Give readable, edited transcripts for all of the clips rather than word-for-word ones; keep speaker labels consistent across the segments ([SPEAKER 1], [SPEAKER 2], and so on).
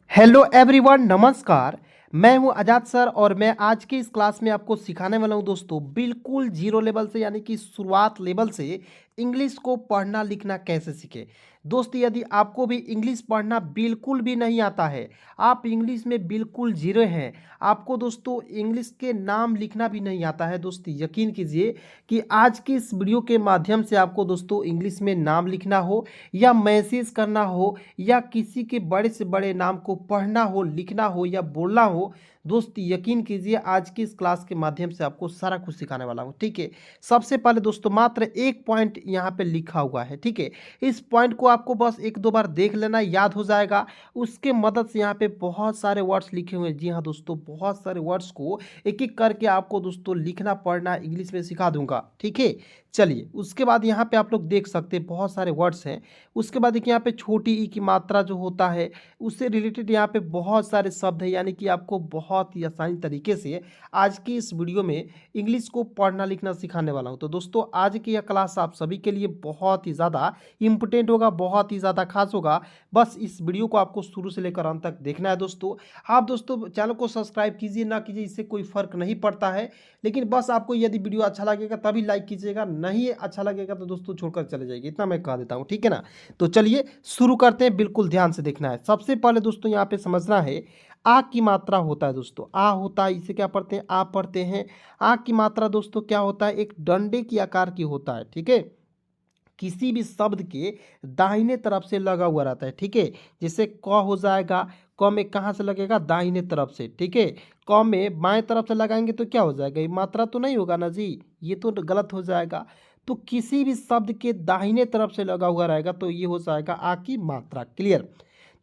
[SPEAKER 1] Hello everyone, नमस्कार। मैं हूं आजाद सर और मैं आज की इस क्लास में आपको सिखाने वाला हूं दोस्तों, बिल्कुल जीरो लेवल से यानी कि शुरुआत लेवल से इंग्लिश को पढ़ना लिखना कैसे सीखें। दोस्त, यदि आपको भी इंग्लिश पढ़ना बिल्कुल भी नहीं आता है, आप इंग्लिश में बिल्कुल जीरो हैं, आपको दोस्तों इंग्लिश के नाम लिखना भी नहीं आता है, दोस्त यकीन कीजिए कि आज की इस वीडियो के माध्यम से आपको दोस्तों इंग्लिश में नाम लिखना हो या मैसेज करना हो या किसी के बड़े से बड़े नाम को पढ़ना हो, लिखना हो या बोलना हो, दोस्त यकीन कीजिए आज की इस क्लास के माध्यम से आपको सारा कुछ सिखाने वाला हूँ। ठीक है, सबसे पहले दोस्तों मात्र एक पॉइंट यहाँ पे लिखा हुआ है। ठीक है, इस पॉइंट को आपको बस एक दो बार देख लेना, याद हो जाएगा। उसके मदद से यहाँ पे बहुत सारे वर्ड्स लिखे हुए हैं। जी हाँ दोस्तों, बहुत सारे वर्ड्स को एक एक करके आपको दोस्तों लिखना पढ़ना इंग्लिश में सिखा दूंगा। ठीक है, चलिए उसके बाद यहाँ पे आप लोग देख सकते हैं बहुत सारे वर्ड्स हैं। उसके बाद देखिए यहाँ पे छोटी ई की मात्रा जो होता है उससे रिलेटेड यहाँ पे बहुत सारे शब्द हैं, यानी कि आपको बहुत ही आसानी तरीके से आज की इस वीडियो में इंग्लिश को पढ़ना लिखना सिखाने वाला हूँ। तो दोस्तों आज की यह क्लास आप सभी के लिए बहुत ही ज़्यादा इम्पोर्टेंट होगा, बहुत ही ज़्यादा खास होगा। बस इस वीडियो को आपको शुरू से लेकर अंत तक देखना है दोस्तों। आप दोस्तों चैनल को सब्सक्राइब कीजिए ना कीजिए, इससे कोई फ़र्क नहीं पड़ता है, लेकिन बस आपको यदि वीडियो अच्छा लगेगा तभी लाइक कीजिएगा, नहीं अच्छा लगेगा तो दोस्तों छोड़कर चले जाइए, इतना मैं कह देता हूँ। ठीक है ना, तो चलिए शुरू करते हैं। बिल्कुल ध्यान से देखना है। सबसे पहले दोस्तों यहाँ पे समझना है आ की मात्रा होता है दोस्तों, आ होता है, इसे क्या पढ़ते हैं, आ पढ़ते हैं। आ की मात्रा दोस्तों क्या होता है, एक डंडे की आकार की होता है। ठीक है, किसी भी शब्द के दाहिने तरफ से लगा हुआ रहता है। ठीक है, जैसे क हो जाएगा, क में कहाँ से लगेगा, दाहिने तरफ से। ठीक है, क में बाएं तरफ से लगाएंगे तो क्या हो जाएगा, ये मात्रा तो नहीं होगा ना जी, ये तो गलत हो जाएगा। तो किसी भी शब्द के दाहिने तरफ से लगा हुआ रहेगा तो ये हो जाएगा आ की मात्रा। क्लियर।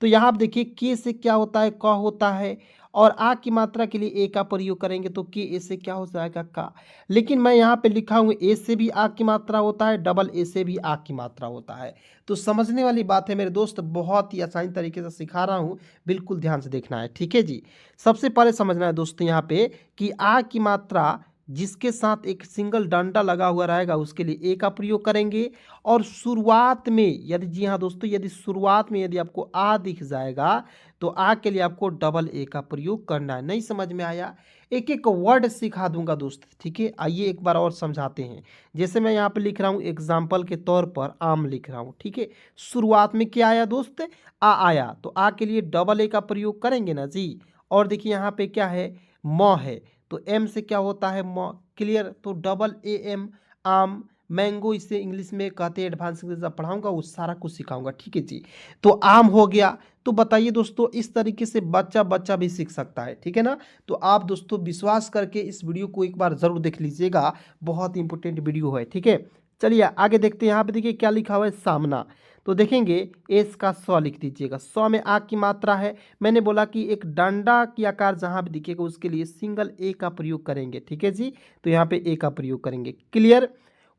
[SPEAKER 1] तो यहाँ आप देखिए के से क्या होता है, क होता है, और आ की मात्रा के लिए ए का प्रयोग करेंगे तो के ए से क्या हो जाएगा, का। लेकिन मैं यहाँ पे लिखा हूँ ए से भी आ की मात्रा होता है, डबल ए से भी आ की मात्रा होता है। तो समझने वाली बात है मेरे दोस्त, बहुत ही आसानी तरीके से सिखा रहा हूँ, बिल्कुल ध्यान से देखना है। ठीक है जी, सबसे पहले समझना है दोस्तों यहाँ पे कि आ की मात्रा जिसके साथ एक सिंगल डंडा लगा हुआ रहेगा उसके लिए ए का प्रयोग करेंगे। और शुरुआत में यदि, जी हाँ दोस्तों, यदि शुरुआत में यदि आपको आ दिख जाएगा तो आ के लिए आपको डबल ए का प्रयोग करना है। नहीं समझ में आया, एक एक वर्ड सिखा दूंगा दोस्त। ठीक है, आइए एक बार और समझाते हैं। जैसे मैं यहाँ पे लिख रहा हूँ एग्जाम्पल के तौर पर आम लिख रहा हूँ। ठीक है, शुरुआत में क्या आया दोस्त, आ आया, तो आ के लिए डबल ए का प्रयोग करेंगे ना जी। और देखिए यहाँ पे क्या है, म है, तो एम से क्या होता है, म। क्लियर, तो डबल ए एम, आम, मैंगो, इसे इंग्लिश में कहते हैं, एडवांस इंग्लिश जब पढ़ाऊंगा वो सारा कुछ सिखाऊंगा। ठीक है जी, तो आम हो गया। तो बताइए दोस्तों, इस तरीके से बच्चा बच्चा भी सीख सकता है। ठीक है ना, तो आप दोस्तों विश्वास करके इस वीडियो को एक बार जरूर देख लीजिएगा, बहुत इंपॉर्टेंट वीडियो है। ठीक है, चलिए आगे देखते हैं। यहाँ पे देखिए क्या लिखा हुआ है, सामना। तो देखेंगे एस का स लिख दीजिएगा, स में आ की मात्रा है। मैंने बोला कि एक डंडा की आकार जहाँ भी दिखेगा उसके लिए सिंगल ए का प्रयोग करेंगे। ठीक है जी, तो यहाँ पे ए का प्रयोग करेंगे। क्लियर।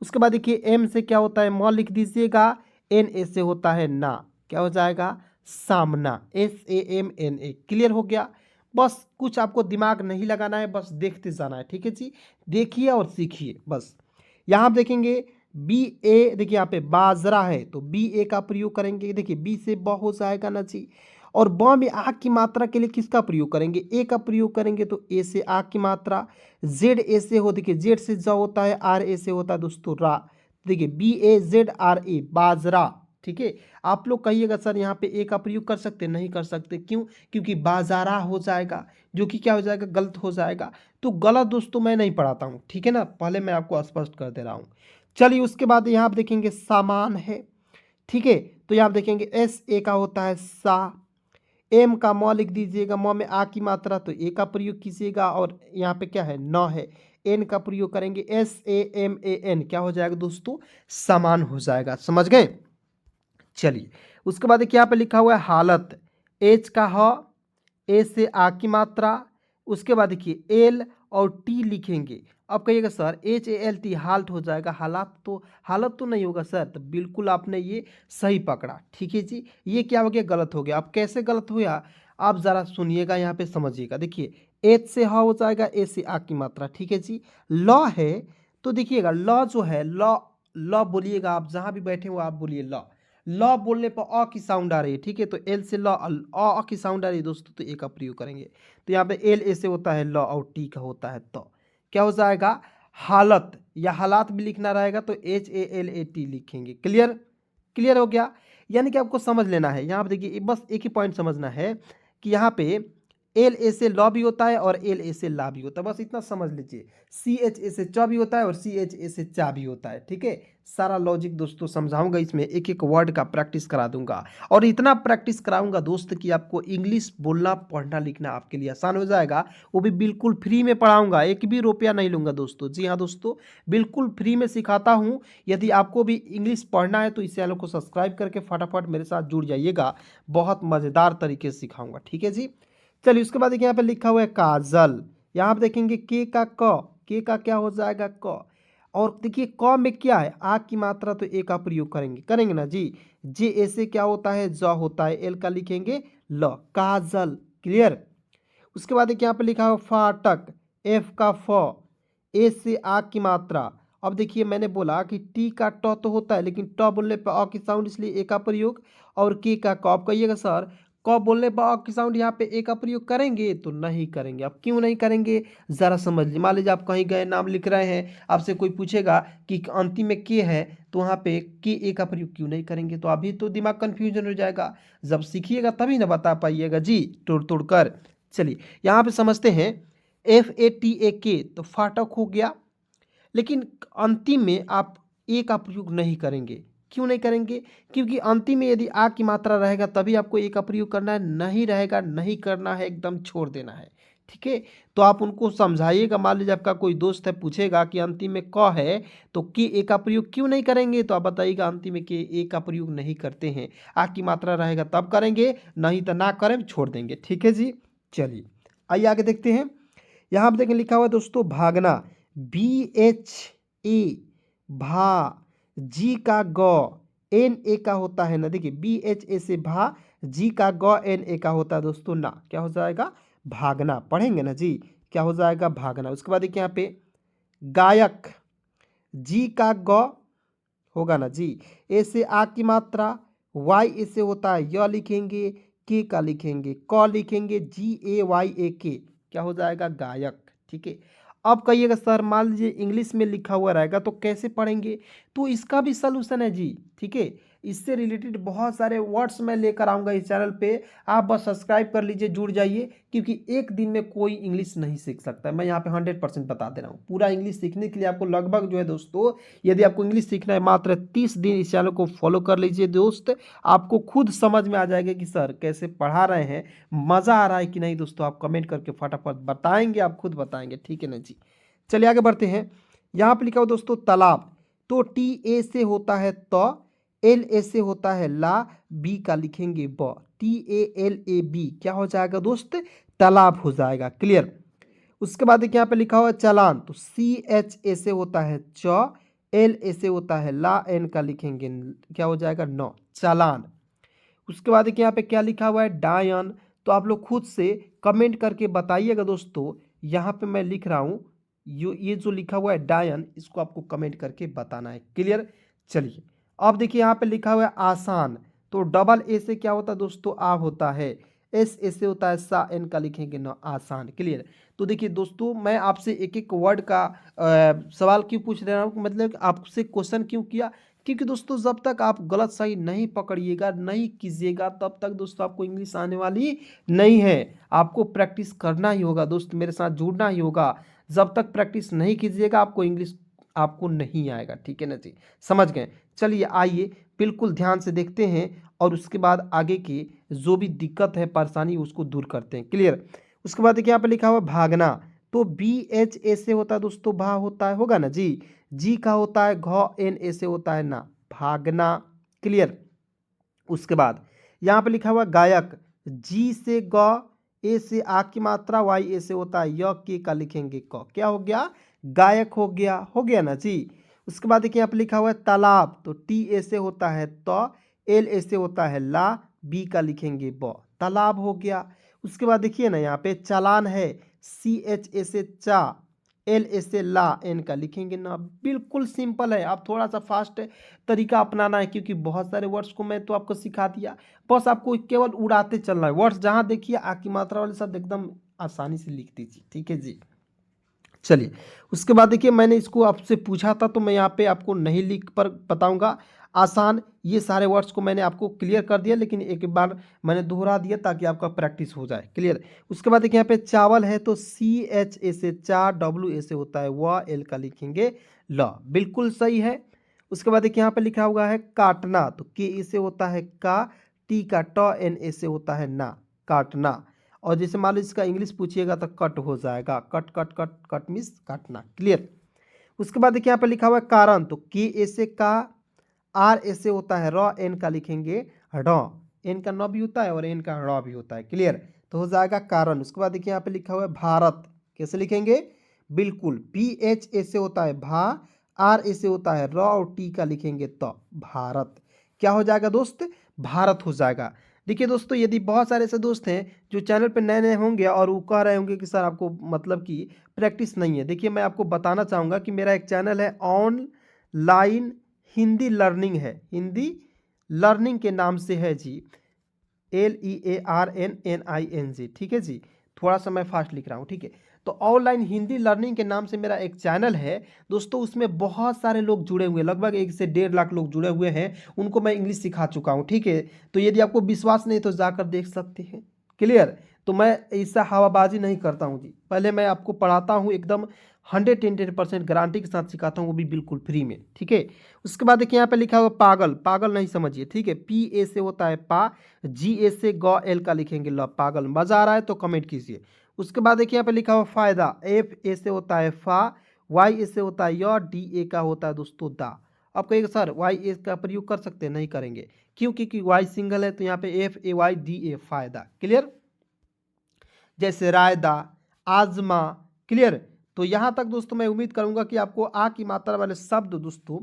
[SPEAKER 1] उसके बाद देखिए एम से क्या होता है, म लिख दीजिएगा। एन ए से होता है ना, क्या हो जाएगा, सामना, S A M N A. Clear हो गया। बस कुछ आपको दिमाग नहीं लगाना है, बस देखते जाना है। ठीक है जी, देखिए और सीखिए बस। यहाँ आप देखेंगे बी ए, देखिए यहाँ पे बाजरा है तो बी ए का प्रयोग करेंगे। देखिए बी से ब हो जाएगा ना जी। और ब में आ की मात्रा के लिए किसका प्रयोग करेंगे, ए का प्रयोग करेंगे, तो ए से आ की मात्रा। जेड ए से हो, देखिए जेड से ज होता है, आर ए से होता है दोस्तों रा। देखिए B A Z R A, बाजरा। ठीक है, आप लोग कहिएगा सर यहाँ पे ए का प्रयोग कर सकते, नहीं कर सकते, क्यों, क्योंकि बाजारा हो जाएगा, जो कि क्या हो जाएगा, गलत हो जाएगा। तो गलत दोस्तों मैं नहीं पढ़ाता हूँ। ठीक है ना, पहले मैं आपको स्पष्ट कर दे रहा हूँ। चलिए उसके बाद यहाँ आप देखेंगे सामान है। ठीक है, तो यहाँ आप देखेंगे एस ए का होता है सा। एम का म लिख दीजिएगा, म में आ की मात्रा तो ए का प्रयोग कीजिएगा। और यहाँ पे क्या है, न है, एन का प्रयोग करेंगे, S A M A N, क्या हो जाएगा दोस्तों, समान हो जाएगा। समझ गए। चलिए उसके बाद क्या पे लिखा हुआ है, हालत, एच का ह, ए से आ की मात्रा। उसके बाद देखिए एल और टी लिखेंगे। अब कहिएगा sir H A L T हालत हो जाएगा, हालत तो नहीं होगा सर, तो बिल्कुल आपने ये सही पकड़ा। ठीक है जी, ये क्या हो गया, गलत हो गया। अब कैसे गलत हुआ, आप ज़रा सुनिएगा, यहाँ पे समझिएगा। देखिए एच से ह हो जाएगा, ए से आ की मात्रा। ठीक है जी, लॉ है, तो देखिएगा लॉ जो है, लॉ, लॉ बोलिएगा, आप जहाँ भी बैठे हो आप बोलिए लॉ। ल बोलने पर अ की साउंड आ रही है, ठीक है, तो एल से ल अ की साउंड आ रही है दोस्तों, तो ए का प्रयोग करेंगे। तो यहाँ पे एल ए से होता है ल और टी का होता है तो क्या हो जाएगा, हालत या हालात भी लिखना रहेगा तो HALAT लिखेंगे। क्लियर, क्लियर हो गया। यानी कि आपको समझ लेना है, यहाँ पे देखिए बस एक ही पॉइंट समझना है कि यहाँ पे एल ए से लॉ भी होता है और एल ए से ला भी होता है, बस इतना समझ लीजिए। सी एच ए से च भी होता है और सी एच ए से चा भी होता है, ठीक है। सारा लॉजिक दोस्तों समझाऊंगा, इसमें एक एक वर्ड का प्रैक्टिस करा दूंगा और इतना प्रैक्टिस कराऊंगा दोस्त कि आपको इंग्लिश बोलना पढ़ना लिखना आपके लिए आसान हो जाएगा। वो भी बिल्कुल फ्री में पढ़ाऊंगा, एक भी रुपया नहीं लूंगा दोस्तों। जी हाँ दोस्तों, बिल्कुल फ्री में सिखाता हूँ। यदि आपको भी इंग्लिश पढ़ना है तो इस चैनल को सब्सक्राइब करके फटाफट मेरे साथ जुड़ जाइएगा, बहुत मज़ेदार तरीके से सिखाऊंगा, ठीक है जी। चलिए उसके बाद देखिए यहाँ पे लिखा हुआ है काजल, यहाँ पे देखेंगे के का क, के का क्या हो जाएगा क, और देखिए क में क्या है, आ की मात्रा तो ए का प्रयोग करेंगे, करेंगे ना जी। जे ए से क्या होता है ज होता है, एल का लिखेंगे ल, काजल। क्लियर। उसके बाद देखिए यहाँ पे लिखा हुआ फाटक, एफ का फ, ए से आ की मात्रा। अब देखिए मैंने बोला कि टी का ट तो होता है, लेकिन ट बोलने पर अ की साउंड, इसलिए ए का प्रयोग। और के का क, आप कहिएगा सर क बोलने पर अ की साउंड यहाँ पे ए का प्रयोग करेंगे, तो नहीं करेंगे। अब क्यों नहीं करेंगे ज़रा समझ लीजिए। मान लीजिए आप कहीं गए, नाम लिख रहे हैं, आपसे कोई पूछेगा कि अंतिम में के है, तो वहाँ पे के ए का प्रयोग क्यों नहीं करेंगे, तो अभी तो दिमाग कन्फ्यूजन हो जाएगा। जब सीखिएगा तभी ना बता पाइएगा जी, तोड़ तोड़ कर। चलिए यहाँ पे समझते हैं, FATAK तो फाटक हो गया, लेकिन अंतिम में आप ए का प्रयोग नहीं करेंगे। क्यों नहीं करेंगे, क्योंकि अंतिम में यदि आ की मात्रा रहेगा तभी आपको ए का प्रयोग करना है, नहीं रहेगा नहीं करना है, एकदम छोड़ देना है, ठीक है। तो आप उनको समझाइएगा। मान लीजिए आपका कोई दोस्त है, पूछेगा कि अंतिम में क है तो के ए का प्रयोग क्यों नहीं करेंगे, तो आप बताइएगा अंतिम में के ए का प्रयोग नहीं करते हैं, आ की मात्रा रहेगा तब करेंगे, नहीं तो ना करें छोड़ देंगे, ठीक है जी। चलिए आइए आगे देखते हैं। यहाँ पे देखें लिखा हुआ है दोस्तों भागना, BHA भा, जी का ग, NA का होता है ना, देखिए BHA से भा, जी का ग, NA का होता है दोस्तों ना, क्या हो जाएगा भागना। पढ़ेंगे ना जी, क्या हो जाएगा भागना। उसके बाद देखिए यहाँ पे गायक, जी का ग होगा ना जी, ए से आ की मात्रा, वाई ए से होता है य लिखेंगे, के का लिखेंगे, क लिखेंगे, GAYAK, क्या हो जाएगा गायक, ठीक है। अब कहिएगा सर मान लीजिए इंग्लिश में लिखा हुआ रहेगा तो कैसे पढ़ेंगे, तो इसका भी सलूशन है जी, ठीक है। इससे रिलेटेड बहुत सारे वर्ड्स मैं लेकर आऊँगा इस चैनल पे, आप बस सब्सक्राइब कर लीजिए, जुड़ जाइए, क्योंकि एक दिन में कोई इंग्लिश नहीं सीख सकता। मैं यहाँ पे 100% बता दे रहा हूँ। पूरा इंग्लिश सीखने के लिए आपको लगभग जो है दोस्तों, यदि आपको इंग्लिश सीखना है मात्र 30 दिन इस चैनल को फॉलो कर लीजिए दोस्त, आपको खुद समझ में आ जाएगा कि सर कैसे पढ़ा रहे हैं, मज़ा आ रहा है कि नहीं दोस्तों। आप कमेंट करके फटाफट बताएंगे, आप खुद बताएंगे, ठीक है ना जी। चलिए आगे बढ़ते हैं। यहाँ पे लिखा हुआ दोस्तों तालाब, तो TA से होता है त, LA से होता है ला, बी का लिखेंगे ब, TALAB क्या हो जाएगा दोस्त तालाब हो जाएगा। क्लियर। उसके बाद देखिए यहाँ पे लिखा हुआ है चालान, तो CHA से होता है च, LA से होता है ला, N का लिखेंगे क्या हो जाएगा न, चालान। उसके बाद देखिए यहाँ पे क्या लिखा हुआ है डायन, तो आप लोग खुद से कमेंट करके बताइएगा दोस्तों। यहाँ पे मैं लिख रहा हूँ, ये जो लिखा हुआ है डायन, इसको आपको कमेंट करके बताना है। क्लियर। चलिए अब देखिए यहाँ पे लिखा हुआ है आसान, तो डबल ए से क्या होता है दोस्तों आ होता है, एस ए से होता है सा, एन का लिखेंगे ना आसान। क्लियर। तो देखिए दोस्तों मैं आपसे एक एक वर्ड का सवाल क्यों पूछ रहा हूँ, मतलब आपसे क्वेश्चन क्यों किया, क्योंकि दोस्तों जब तक आप गलत सही नहीं पकड़िएगा, नहीं कीजिएगा, तब तक दोस्तों आपको इंग्लिश आने वाली नहीं है। आपको प्रैक्टिस करना ही होगा दोस्त, मेरे साथ जुड़ना ही होगा। जब तक प्रैक्टिस नहीं कीजिएगा आपको इंग्लिश आपको नहीं आएगा, ठीक है ना जी, समझ गए। चलिए आइए बिल्कुल ध्यान से देखते हैं और उसके बाद आगे की जो भी दिक्कत है परेशानी उसको दूर करते हैं। क्लियर। उसके बाद देखिए यहाँ पे लिखा हुआ भागना, तो BHA से होता है दोस्तों भा होता है, होगा ना जी, जी का होता है घ, NA से होता है ना, भागना। क्लियर। उसके बाद यहाँ पे लिखा हुआ गायक, जी से ग, ए से आ की मात्रा, वाई ए से होता है य, के का लिखेंगे क, क्या हो गया गायक हो गया ना जी। उसके बाद देखिए यहाँ पे लिखा हुआ है तालाब, तो TA से होता है त, LA से होता है ला, बी का लिखेंगे ब, तालाब हो गया। उसके बाद देखिए ना यहाँ पे चालान है, CHA से चा, एल ऐसे ला, एन का लिखेंगे ना। बिल्कुल सिंपल है, आप थोड़ा सा फास्ट तरीका अपनाना है, क्योंकि बहुत सारे वर्ड्स को मैं तो आपको सिखा दिया, बस आपको केवल उड़ाते चलना है। वर्ड्स जहाँ देखिए आ की मात्रा वाले शब्द एकदम आसानी से लिख दीजिए, ठीक है जी। चलिए, उसके बाद देखिए मैंने इसको आपसे पूछा था, तो मैं यहाँ पे आपको नहीं लिख पर बताऊंगा, आसान ये सारे वर्ड्स को मैंने आपको क्लियर कर दिया, लेकिन एक बार मैंने दोहरा दिया ताकि आपका प्रैक्टिस हो जाए क्लियर। उसके बाद देखिए यहाँ पे चावल है, तो सी एच ए से चा, डब्ल्यू ए से होता है व, एल का लिखेंगे ल, बिल्कुल सही है। उसके बाद देखिए यहाँ पे लिखा हुआ है काटना, तो के ए से होता है का, टी का ट, एन ए से होता है ना, काटना। और जैसे मान लो इसका इंग्लिश पूछिएगा तो कट हो जाएगा, cut cut cut cut means काटना, क्लियर। उसके बाद देखिए यहाँ पे लिखा हुआ है कारण, तो के ए से का, आर ए से होता है र, एन का लिखेंगे र, एन का न भी होता है और एन का र भी होता है, क्लियर। तो हो जाएगा कारण। उसके बाद देखिए यहाँ पे लिखा हुआ है भारत, कैसे लिखेंगे, बिल्कुल पी एच ए से होता है भा, आर ए से होता है र, और टी का लिखेंगे तो भारत। क्या हो जाएगा दोस्त, भारत हो जाएगा। देखिए दोस्तों, यदि बहुत सारे ऐसे दोस्त हैं जो चैनल पर नए नए होंगे और वो कह रहे होंगे कि सर आपको मतलब कि प्रैक्टिस नहीं है, देखिए मैं आपको बताना चाहूँगा कि मेरा एक चैनल है ऑनलाइन हिंदी लर्निंग है, हिंदी लर्निंग के नाम से है जी, LEARNNING, ठीक है जी। थोड़ा सा मैं फास्ट लिख रहा हूँ, ठीक है। तो ऑनलाइन हिंदी लर्निंग के नाम से मेरा एक चैनल है दोस्तों, उसमें बहुत सारे लोग जुड़े हुए हैं, लगभग 1 से 1.5 लाख लोग जुड़े हुए हैं, उनको मैं इंग्लिश सिखा चुका हूँ, ठीक है। तो यदि आपको विश्वास नहीं तो जाकर देख सकते हैं, क्लियर। तो मैं ऐसा हवाबाजी नहीं करता हूँ जी, पहले मैं आपको पढ़ाता हूँ एकदम 110% गारंटी के साथ सिखाता हूँ, वो भी बिल्कुल फ्री में, ठीक है। उसके बाद देखिए यहाँ पे लिखा हुआ पागल, पागल नहीं समझिए, ठीक है। पी ए से होता है पा, जी ए से ग, एल का लिखेंगे ल, पागल। मजा आ रहा है तो कमेंट कीजिए। उसके बाद देखिए यहाँ पे लिखा हुआ फायदा, एफ ए से होता है फा, वाई ए से होता है य, डी ए का होता है दोस्तों दा। आप कहेंगे सर वाई ए का प्रयोग कर सकते हैं, नहीं करेंगे, क्यों, क्योंकि वाई सिंगल है, तो यहाँ पे F A Y D A, फायदा, क्लियर। जैसे रायदा, आजमा, क्लियर। तो यहाँ तक दोस्तों मैं उम्मीद करूंगा कि आपको आ की मात्रा वाले शब्द दोस्तों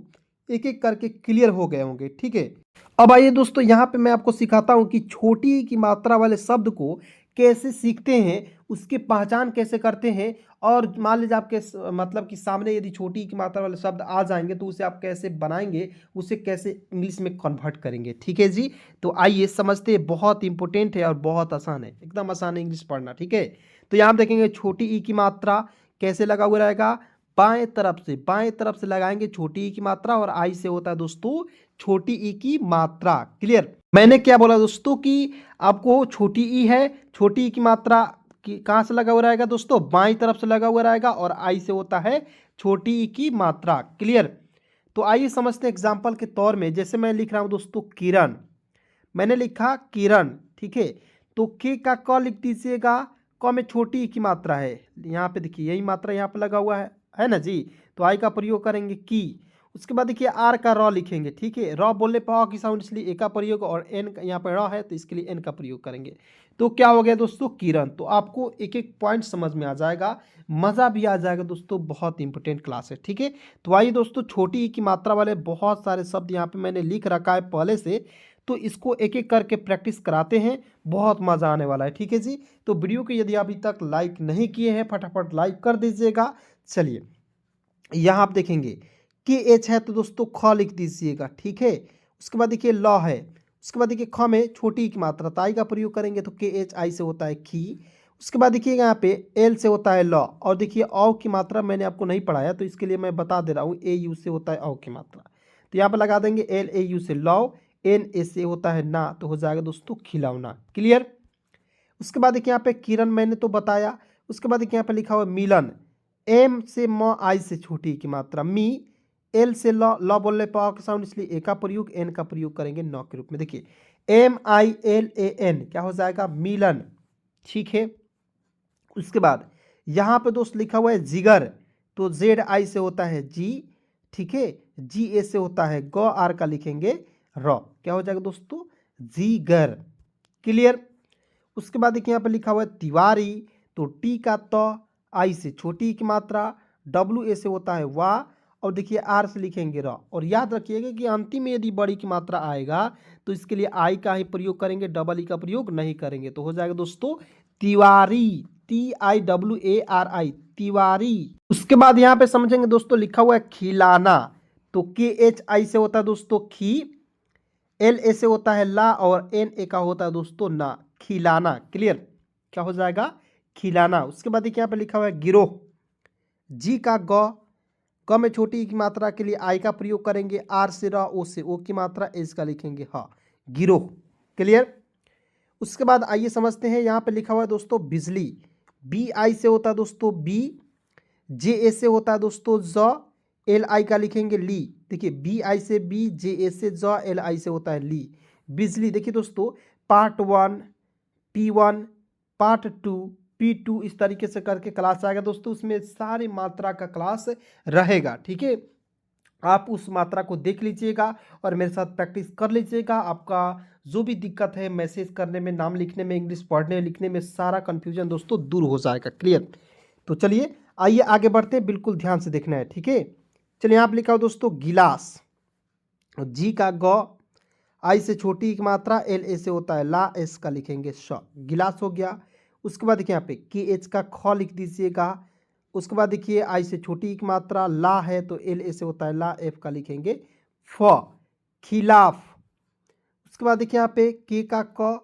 [SPEAKER 1] एक एक करके क्लियर हो गए होंगे, ठीक है। अब आइए दोस्तों, यहाँ पे मैं आपको सिखाता हूँ कि छोटी की मात्रा वाले शब्द को कैसे सीखते हैं, उसकी पहचान कैसे करते हैं, और मान लीजिए आपके मतलब कि सामने यदि छोटी की मात्रा वाले शब्द आ जाएंगे तो उसे आप कैसे बनाएंगे, उसे कैसे इंग्लिश में कन्वर्ट करेंगे, ठीक है जी। तो आइए समझते हैं, बहुत इंपॉर्टेंट है और बहुत आसान है, एकदम आसान है इंग्लिश पढ़ना, ठीक है। तो यहाँ देखेंगे छोटी ई की मात्रा कैसे लगा हुआ रहेगा, बाएं तरफ से लगाएंगे छोटी ई की मात्रा, और आई से होता है दोस्तों छोटी ई की मात्रा, क्लियर। मैंने क्या बोला दोस्तों कि आपको छोटी ई है, छोटी ई की मात्रा कहाँ से लगा हुआ रहेगा दोस्तों, बाईं तरफ से लगा हुआ रहेगा, और आई से होता है छोटी ई की मात्रा, क्लियर। तो आइए समझते हैं एग्जाम्पल के तौर में, जैसे मैं लिख रहा हूं दोस्तों किरण, मैंने लिखा किरण, ठीक है। तो के का क लिख दीजिएगा, क में छोटी ई की मात्रा है, यहाँ पे देखिए यही मात्रा यहाँ पे लगा हुआ है ना जी। तो आई का प्रयोग करेंगे की। उसके बाद देखिए आर का रॉ लिखेंगे, ठीक है। रॉ बोलने पर अ की साउंड, इसलिए ए का प्रयोग, और एन यहाँ पर रॉ है तो इसके लिए एन का प्रयोग करेंगे। तो क्या हो गया दोस्तों, किरण। तो आपको एक एक पॉइंट समझ में आ जाएगा, मज़ा भी आ जाएगा दोस्तों, बहुत इंपॉर्टेंट क्लास है, ठीक है। तो आइए दोस्तों, छोटी ई की मात्रा वाले बहुत सारे शब्द यहाँ पे मैंने लिख रखा है पहले से, तो इसको एक एक करके प्रैक्टिस कराते हैं, बहुत मज़ा आने वाला है, ठीक है जी। तो वीडियो को यदि अभी तक लाइक नहीं किए हैं, फटाफट लाइक कर दीजिएगा। चलिए, यहाँ आप देखेंगे के एच है तो दोस्तों ख लिख दीजिएगा, ठीक है। उसके बाद देखिए लॉ है, उसके बाद देखिए ख में छोटी की मात्रा, ताई का प्रयोग करेंगे तो के एच आई से होता है खी। उसके बाद देखिए यहाँ पे एल से होता है लॉ, और देखिए औ की मात्रा मैंने आपको नहीं पढ़ाया तो इसके लिए मैं बता दे रहा हूँ, ए यू से होता है औ की मात्रा, तो यहाँ पर लगा देंगे एल ए यू से लॉ, एन ए से होता है ना, तो हो जाएगा दोस्तों खिलौना, क्लियर। उसके बाद देखिए यहाँ पे किरण मैंने तो बताया। उसके बाद देखिए यहाँ पे लिखा हुआ मिलन, एम से म, आई से छोटी की मात्रा मी, एल से लॉ, लॉ बोलने पर का साउंड, इसलिए ए का प्रयोग, एन का प्रयोग करेंगे नौ के रूप में। देखिए MILAN क्या हो जाएगा, मिलन, ठीक है। उसके बाद यहाँ पे दोस्त लिखा हुआ है जिगर, तो ZI से होता है जी, ठीक है। GA से होता है ग, आर का लिखेंगे र, क्या हो जाएगा दोस्तों, जीगर, क्लियर। उसके बाद देखिए यहाँ पे लिखा हुआ है तिवारी, तो टी का त, आई से छोटी की मात्रा, WA से होता है वाह, और देखिए आर से लिखेंगे र। और याद रखिएगा कि अंतिम में यदि बड़ी की मात्रा आएगा तो इसके लिए आई का ही प्रयोग करेंगे, डबल ई का प्रयोग नहीं करेंगे, तो हो जाएगा दोस्तों तिवारी, TIWARI, तिवारी। उसके बाद यहाँ पे समझेंगे दोस्तों, लिखा हुआ है खिलाना, तो KHI से होता है दोस्तों खी, LA से होता है ला, और NA का होता है दोस्तों ना, खिलाना। क्लियर, क्या हो जाएगा? खिलाना। उसके बाद देखिए यहाँ पे लिखा हुआ है गिरोह, जी का ग में छोटी ई की मात्रा के लिए आई का प्रयोग करेंगे, आर से र, ओ से ओ की मात्रा, एस का लिखेंगे हाँ, गिरोह। क्लियर। उसके बाद आइए समझते हैं, यहाँ पे लिखा हुआ है दोस्तों बिजली, BI से होता है दोस्तों बी, JA से होता है दोस्तों ज, LI का लिखेंगे ली। देखिए BI से बी, JA से ज, LI से होता है ली, बिजली। देखिए दोस्तों पार्ट 1, P1, पार्ट 2, P2, इस तरीके से करके क्लास आएगा दोस्तों, उसमें सारी मात्रा का क्लास रहेगा। ठीक है, आप उस मात्रा को देख लीजिएगा और मेरे साथ प्रैक्टिस कर लीजिएगा। आपका जो भी दिक्कत है मैसेज करने में, नाम लिखने में, इंग्लिश पढ़ने लिखने में, सारा कन्फ्यूजन दोस्तों दूर हो जाएगा। क्लियर। तो चलिए आइए आगे बढ़ते हैं, बिल्कुल ध्यान से देखना है। ठीक है, चलिए यहाँ पे लिखा हो दोस्तों गिलास, जी का ग, आई से छोटी एक मात्रा, LA से होता है ला, एस का लिखेंगे श, गिलास हो गया। उसके बाद देखिए यहाँ पे KH का ख लिख दीजिएगा। उसके बाद देखिए आई से छोटी एक मात्रा ला है, तो LA से होता है ला, एफ का लिखेंगे फ, खिलाफ। उसके बाद देखिए यहाँ पे के का क,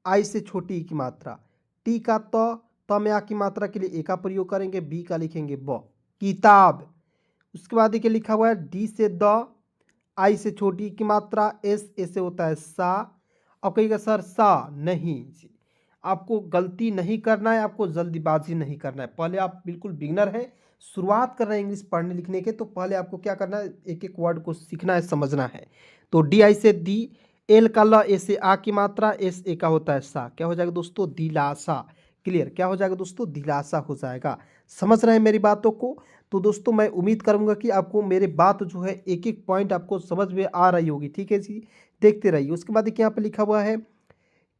[SPEAKER 1] आई से छोटी की मात्रा, टी का त में आ की मात्रा के लिए ए का प्रयोग करेंगे, बी का लिखेंगे ब, किताब। उसके बाद देखिए लिखा हुआ है डी से द, आई से छोटी की मात्रा, एस, ए से होता है सा। अब कहिएगा सर सा नहीं, आपको गलती नहीं करना है, आपको जल्दीबाजी नहीं करना है। पहले आप बिल्कुल बिगनर हैं, शुरुआत कर रहे हैं इंग्लिश पढ़ने लिखने के, तो पहले आपको क्या करना है, एक एक वर्ड को सीखना है, समझना है। तो DI से दी, एल का ल, ए से आ की मात्रा, एस, ए का होता है सा, क्या हो जाएगा दोस्तों? दिलासा। क्लियर, क्या हो जाएगा दोस्तों? दिलासा हो जाएगा। समझ रहे हैं मेरी बातों को? तो दोस्तों मैं उम्मीद करूंगा कि आपको मेरी बात जो है एक एक पॉइंट आपको समझ में आ रही होगी। ठीक है जी, देखते रहिए। उसके बाद देखिए यहाँ पे लिखा हुआ है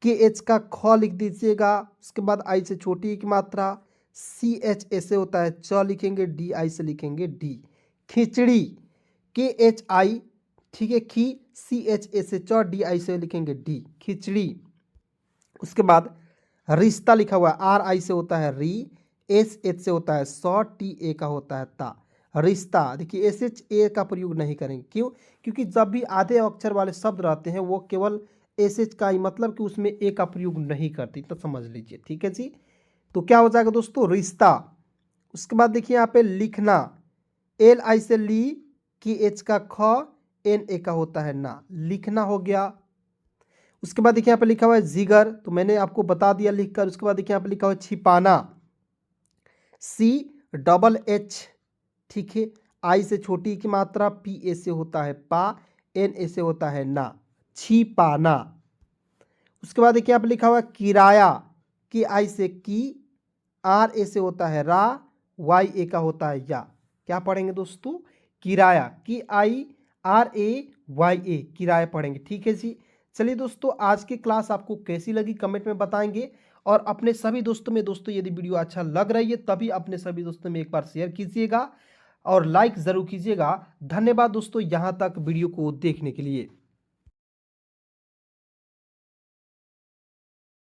[SPEAKER 1] KH का ख लिख दीजिएगा। उसके बाद आई से छोटी की मात्रा, CH ऐसे होता है च लिखेंगे, DI से लिखेंगे डी, खिचड़ी, KHI। ठीक है, खी, CH ऐसे च, DI से लिखेंगे डी, खिचड़ी। उसके बाद रिश्ता लिखा हुआ है, RI से होता है री, SH से होता है सौ, TA का होता है ता, रिश्ता। देखिए SHA का प्रयोग नहीं करेंगे, क्यों? क्योंकि जब भी आधे अक्षर वाले शब्द रहते हैं वो केवल SH का ही, मतलब कि उसमें A का प्रयोग नहीं करती, तो समझ लीजिए। ठीक है जी, तो क्या हो जाएगा दोस्तों? रिश्ता। उसके बाद देखिए यहाँ पे लिखना, LI से ली, KH का ख, NA का होता है ना, लिखना हो गया। उसके बाद देखिए यहाँ पे लिखा हुआ है जिगर, तो मैंने आपको बता दिया लिखकर। उसके बाद देखिए यहाँ पे लिखा हुआ है छिपाना, CHH। ठीक है, आई से छोटी की मात्रा, PA से होता है पा, NA से होता है ना, छिपाना। उसके बाद देखिए यहाँ पे लिखा हुआ है किराया, KI से की, RA से होता है रा, YA का होता है या, क्या पढ़ेंगे दोस्तों? किराया, KIRAYA, किराया पढ़ेंगे। ठीक है जी। चलिए दोस्तों, आज की क्लास आपको कैसी लगी कमेंट में बताएंगे, और अपने सभी दोस्तों में दोस्तों यदि वीडियो अच्छा लग रही है तभी अपने सभी दोस्तों में एक बार शेयर कीजिएगा और लाइक ज़रूर कीजिएगा। धन्यवाद दोस्तों यहाँ तक वीडियो को देखने के लिए।